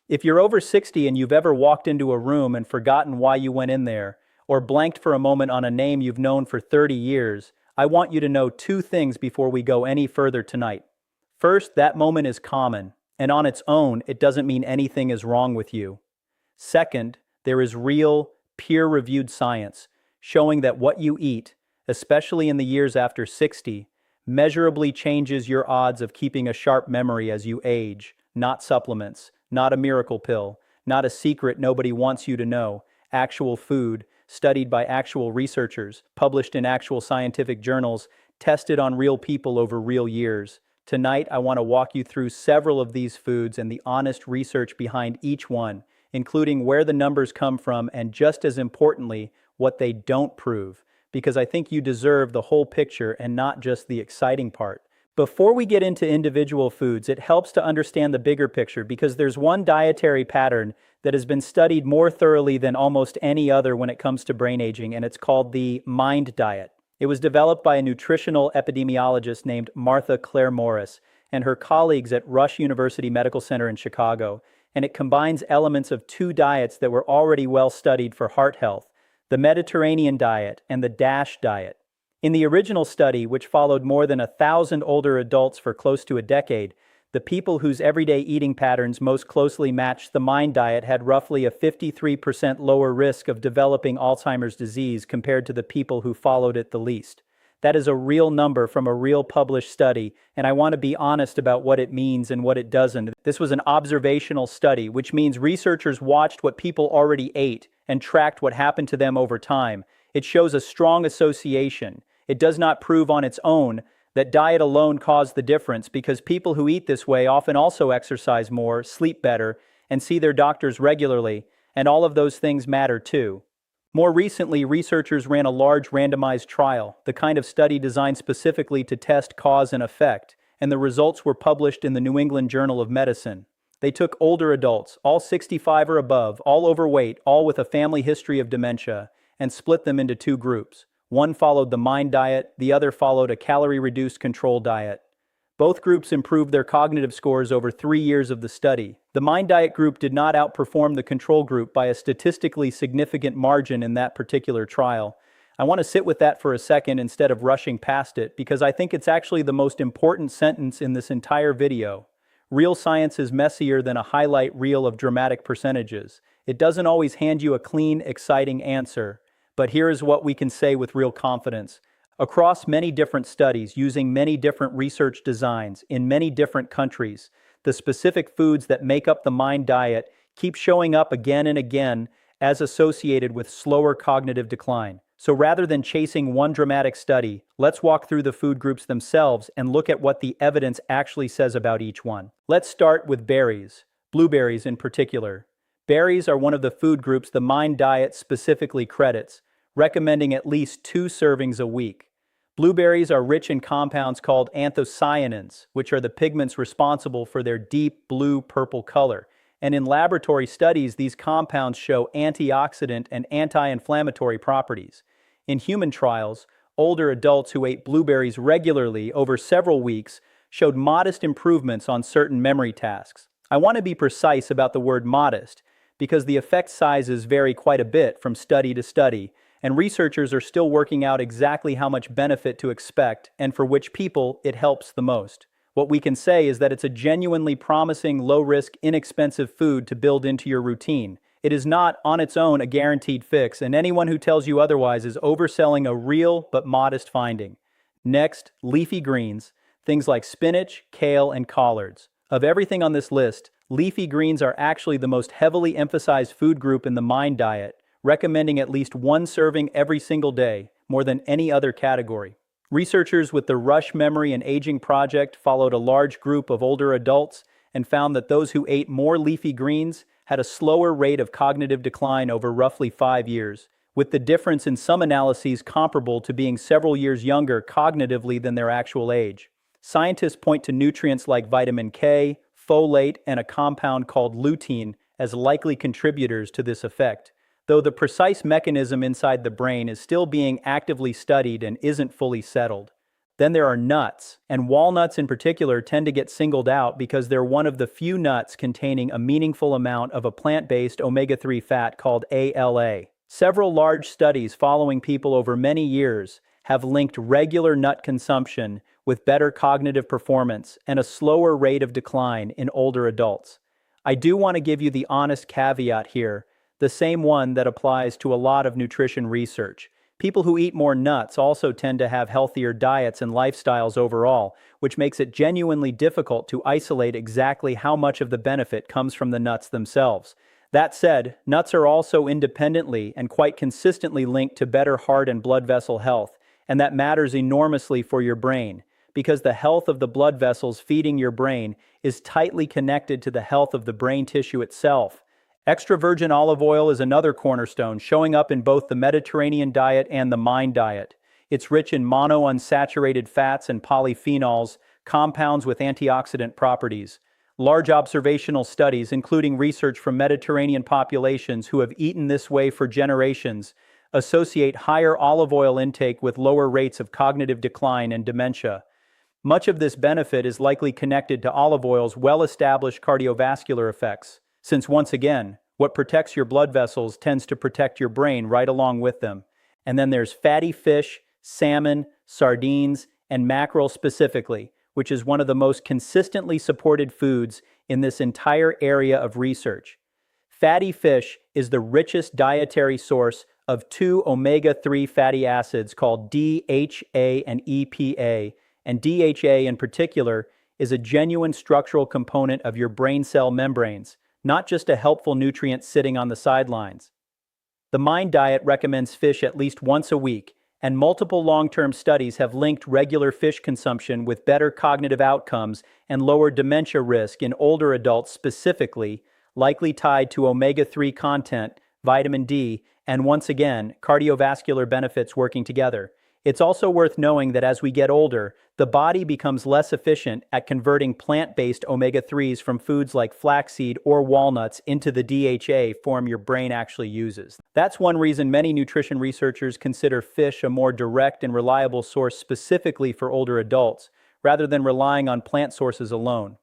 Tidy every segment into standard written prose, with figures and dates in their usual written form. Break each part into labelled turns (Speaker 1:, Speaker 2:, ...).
Speaker 1: If you're over 60 and you've ever walked into a room and forgotten why you went in there, or blanked for a moment on a name you've known for 30 years, I want you to know two things before we go any further tonight. First, that moment is common, and on its own, it doesn't mean anything is wrong with you. Second, there is real, peer-reviewed science showing that what you eat, especially in the years after 60, measurably changes your odds of keeping a sharp memory as you age, not supplements, not a miracle pill, not a secret nobody wants you to know, actual food, studied by actual researchers, published in actual scientific journals, tested on real people over real years. Tonight, I want to walk you through several of these foods and the honest research behind each one, including where the numbers come from and, just as importantly, what they don't prove, because I think you deserve the whole picture and not just the exciting part. Before we get into individual foods, it helps to understand the bigger picture because there's one dietary pattern that has been studied more thoroughly than almost any other when it comes to brain aging, and it's called the MIND diet. It was developed by a nutritional epidemiologist named Martha Claire Morris and her colleagues at Rush University Medical Center in Chicago, and it combines elements of two diets that were already well studied for heart health: the Mediterranean diet and the DASH diet. In the original study, which followed more than 1,000 older adults for close to a decade, the people whose everyday eating patterns most closely matched the MIND diet had roughly a 53% lower risk of developing Alzheimer's disease compared to the people who followed it the least. That is a real number from a real published study, and I want to be honest about what it means and what it doesn't. This was an observational study, which means researchers watched what people already ate and tracked what happened to them over time. It shows a strong association. It does not prove on its own that diet alone caused the difference, because people who eat this way often also exercise more, sleep better, and see their doctors regularly, and all of those things matter too. More recently, researchers ran a large randomized trial, the kind of study designed specifically to test cause and effect, and the results were published in the New England Journal of Medicine. They took older adults, all 65 or above, all overweight, all with a family history of dementia, and split them into two groups. One followed the MIND diet, the other followed a calorie-reduced control diet. Both groups improved their cognitive scores over 3 years of the study. The MIND diet group did not outperform the control group by a statistically significant margin in that particular trial. I want to sit with that for a second instead of rushing past it, because I think it's actually the most important sentence in this entire video. Real science is messier than a highlight reel of dramatic percentages. It doesn't always hand you a clean, exciting answer. But here is what we can say with real confidence. Across many different studies, using many different research designs, in many different countries, the specific foods that make up the MIND diet keep showing up again and again as associated with slower cognitive decline. So rather than chasing one dramatic study, let's walk through the food groups themselves and look at what the evidence actually says about each one. Let's start with berries, blueberries in particular. Berries are one of the food groups the MIND diet specifically credits, recommending at least 2 servings a week. Blueberries are rich in compounds called anthocyanins, which are the pigments responsible for their deep blue-purple color. And in laboratory studies, these compounds show antioxidant and anti-inflammatory properties. In human trials, older adults who ate blueberries regularly over several weeks showed modest improvements on certain memory tasks. I want to be precise about the word modest, because the effect sizes vary quite a bit from study to study, and researchers are still working out exactly how much benefit to expect and for which people it helps the most. What we can say is that it's a genuinely promising, low-risk, inexpensive food to build into your routine. It is not, on its own, a guaranteed fix, and anyone who tells you otherwise is overselling a real but modest finding. Next, leafy greens, things like spinach, kale, and collards. Of everything on this list, leafy greens are actually the most heavily emphasized food group in the MIND diet, recommending at least 1 serving every single day, more than any other category. Researchers with the Rush Memory and Aging Project followed a large group of older adults and found that those who ate more leafy greens had a slower rate of cognitive decline over roughly 5 years, with the difference in some analyses comparable to being several years younger cognitively than their actual age. Scientists point to nutrients like vitamin K, folate, and a compound called lutein as likely contributors to this effect, though the precise mechanism inside the brain is still being actively studied and isn't fully settled. Then there are nuts, and walnuts in particular tend to get singled out because they're one of the few nuts containing a meaningful amount of a plant-based omega-3 fat called ALA. Several large studies following people over many years have linked regular nut consumption with better cognitive performance and a slower rate of decline in older adults. I do want to give you the honest caveat here, the same one that applies to a lot of nutrition research. People who eat more nuts also tend to have healthier diets and lifestyles overall, which makes it genuinely difficult to isolate exactly how much of the benefit comes from the nuts themselves. That said, nuts are also independently and quite consistently linked to better heart and blood vessel health, and that matters enormously for your brain, because the health of the blood vessels feeding your brain is tightly connected to the health of the brain tissue itself. Extra virgin olive oil is another cornerstone, showing up in both the Mediterranean diet and the Mind diet. It's rich in monounsaturated fats and polyphenols, compounds with antioxidant properties. Large observational studies, including research from Mediterranean populations who have eaten this way for generations, associate higher olive oil intake with lower rates of cognitive decline and dementia. Much of this benefit is likely connected to olive oil's well-established cardiovascular effects, since once again, what protects your blood vessels tends to protect your brain right along with them. And then there's fatty fish, salmon, sardines, and mackerel specifically, which is one of the most consistently supported foods in this entire area of research. Fatty fish is the richest dietary source of two omega-3 fatty acids called DHA and EPA, and DHA in particular is a genuine structural component of your brain cell membranes, not just a helpful nutrient sitting on the sidelines. The Mind diet recommends fish at least once a week, and multiple long-term studies have linked regular fish consumption with better cognitive outcomes and lower dementia risk in older adults specifically, likely tied to omega-3 content, vitamin D, and once again, cardiovascular benefits working together. It's also worth knowing that as we get older, the body becomes less efficient at converting plant-based omega-3s from foods like flaxseed or walnuts into the DHA form your brain actually uses. That's one reason many nutrition researchers consider fish a more direct and reliable source specifically for older adults, rather than relying on plant sources alone.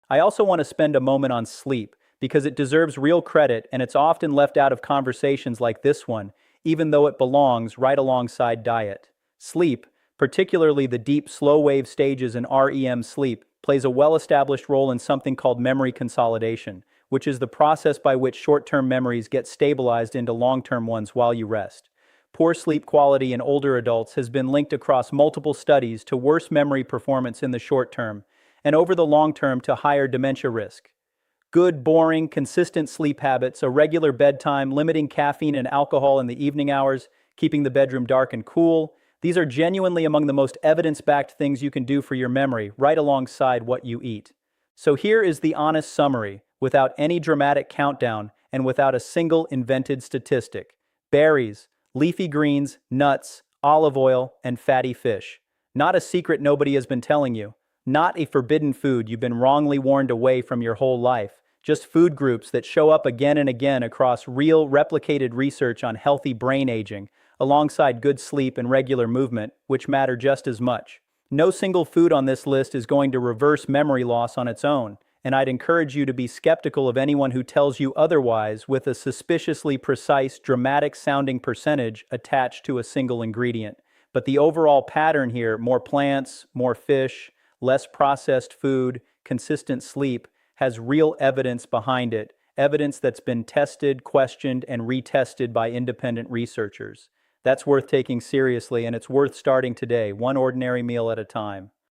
Speaker 1: I also want to spend a moment on sleep, because it deserves real credit and it's often left out of conversations like this one, even though it belongs right alongside diet. Sleep, particularly the deep slow-wave stages in REM sleep, plays a well-established role in something called memory consolidation, which is the process by which short-term memories get stabilized into long-term ones while you rest. Poor sleep quality in older adults has been linked across multiple studies to worse memory performance in the short term, and over the long term to higher dementia risk. Good, boring, consistent sleep habits, a regular bedtime, limiting caffeine and alcohol in the evening hours, keeping the bedroom dark and cool, these are genuinely among the most evidence-backed things you can do for your memory, right alongside what you eat. So here is the honest summary, without any dramatic countdown and without a single invented statistic. Berries, leafy greens, nuts, olive oil, and fatty fish. Not a secret nobody has been telling you. Not a forbidden food you've been wrongly warned away from your whole life. Just food groups that show up again and again across real, replicated research on healthy brain aging, alongside good sleep and regular movement, which matter just as much. No single food on this list is going to reverse memory loss on its own, and I'd encourage you to be skeptical of anyone who tells you otherwise with a suspiciously precise, dramatic-sounding percentage attached to a single ingredient. But the overall pattern here, more plants, more fish, less processed food, consistent sleep, has real evidence behind it, evidence that's been tested, questioned, and retested by independent researchers. That's worth taking seriously, and it's worth starting today, one ordinary meal at a time.